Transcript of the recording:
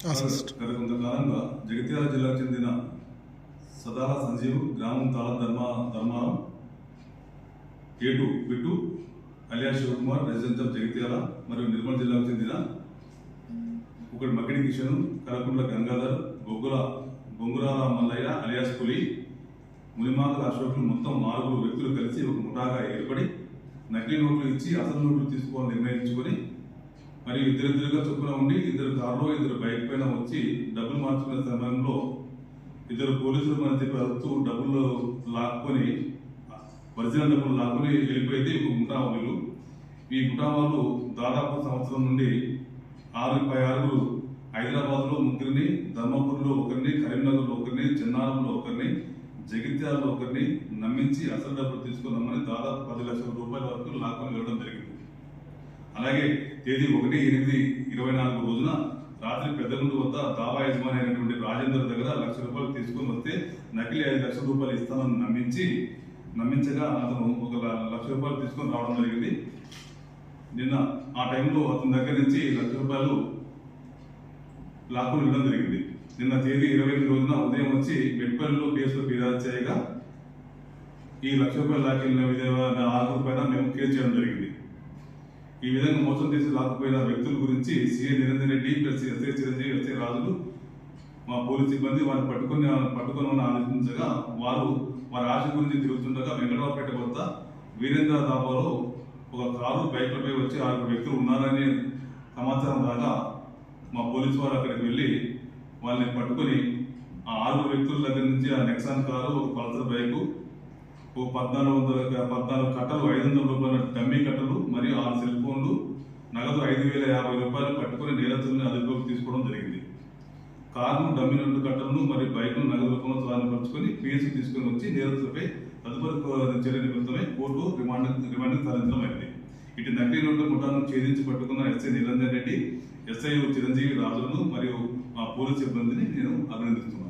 గత కొంతకాలంగా జగిత్యాల జిల్లాకు చెందిన సదాల సంజీవ్ గ్రామం తాళ ధర్మారం ఏటు బిట్టు అలియాస్ శివకుమార్ రెసిడెంట్ జగిత్యాల మరియు నిర్మల్ జిల్లాకు చెందిన ఒకటి మకిడి కిషన్ కలకుంట్ల గంగాధర్ బొంగురాల మల్లయ్య అలియాస్ పులి మునిమాకల అశోకులు మొత్తం 4 వ్యక్తులు కలిసి ఒక ముఠాగా ఏర్పడి నకిలీ నోట్లు ఇచ్చి అసలు నోట్లు తీసుకోవాలని నిర్ణయించుకొని మరియు ఇద్దరిద్దరుగా చొప్పున ఉండి 2 కార్లో 2 బైక్ పైన వచ్చి డబ్బులు మార్చుకునే సమయంలో 2 పోలీసులు మన చెప్పి అరుస్తూ డబ్బులు లాక్కొని ఒరిజినల్ డబ్బులు లాక్కొని వెళ్ళిపోయింది ఒక ముఠా వాళ్ళు. ఈ ముఠా వాళ్ళు దాదాపు సంవత్సరం నుండి 6 హైదరాబాద్లో 3, ధర్మపురిలో 1, కరీంనగర్లో 1, చెన్నారంలో 1, జగిత్యాలలో 1 నమ్మించి అసలు డబ్బులు తీసుకున్నామని దాదాపు 10 లక్షల రూపాయల వరకు లాక్కొని వెళ్ళడం జరిగింది. అలాగే తేదీ 1/8/24 రోజున రాత్రి పెద్దగుండు వద్ద దావా యజమాని అయినటువంటి రాజేందర్ దగ్గర ₹1,00,000 తీసుకొని వస్తే నకిలీ 5 లక్షల రూపాయలు ఇస్తానని నమ్మించగా అతను ₹1,00,000 తీసుకొని రావడం జరిగింది. నిన్న ఆ టైంలో అతని దగ్గర నుంచి ₹1,00,000 లాక్కొని వెళ్ళడం జరిగింది. నిన్న తేదీ 28 రోజున ఉదయం వచ్చి మెట్పల్లిలో కేసులో ఫిర్యాదు చేయగా ఈ ₹1,00,000 లాక్కెళ్ళిన ఆరుగురు పైన మేము కేసు చేయడం జరిగింది. ఈ విధంగా మోసం చేసి లాక్కుపోయిన వ్యక్తుల గురించి CI Niranjan Reddy plus SI Chiranjeevi, SI రాజులు మా పోలీస్ సిబ్బంది వారిని పట్టుకొని ఆలోచించగా వారి ఆశ గురించి తిరుగుతుండగా వెంకటరావుపేట వద్ద వీరేంద్ర దాబాలో ఒక కారు బైక్లపై వచ్చి 6 వ్యక్తులు ఉన్నారని సమాచారం రాగా మా పోలీసు వారు అక్కడికి వెళ్ళి వాళ్ళని పట్టుకొని ఆ 6 వ్యక్తుల దగ్గర నుంచి ఆ నెక్సాన్ కారు, ఒక పల్సర్ బైకు, ఒక 14 కట్టలు, ₹500 డమ్మీ కట్టలు మరియు 6 సెల్ ఫోన్లు, నగదు ₹5,050 పట్టుకుని నేరస్తులను అదుపులోకి తీసుకోవడం జరిగింది. కారును, డమ్మీ 2 కట్టలను మరియు బైక్ను నగదు రూపంలో స్వాధీనపరుచుకొని పిఎస్కి తీసుకుని వచ్చి నేరస్తులపై తదుపరి చర్య నిమిత్తమై కోర్టు రిమాండ్కి తరలించడం అయింది. ఇటు నకిలీ నోట్ల ముఠాను ఛేదించి పట్టుకున్న ఎస్ఐ నిరంజన్ రెడ్డి, ఎస్ఐ చిరంజీవి రాజులను మరియు మా పోలీస్ సిబ్బందిని నేను అభినందిస్తున్నాను.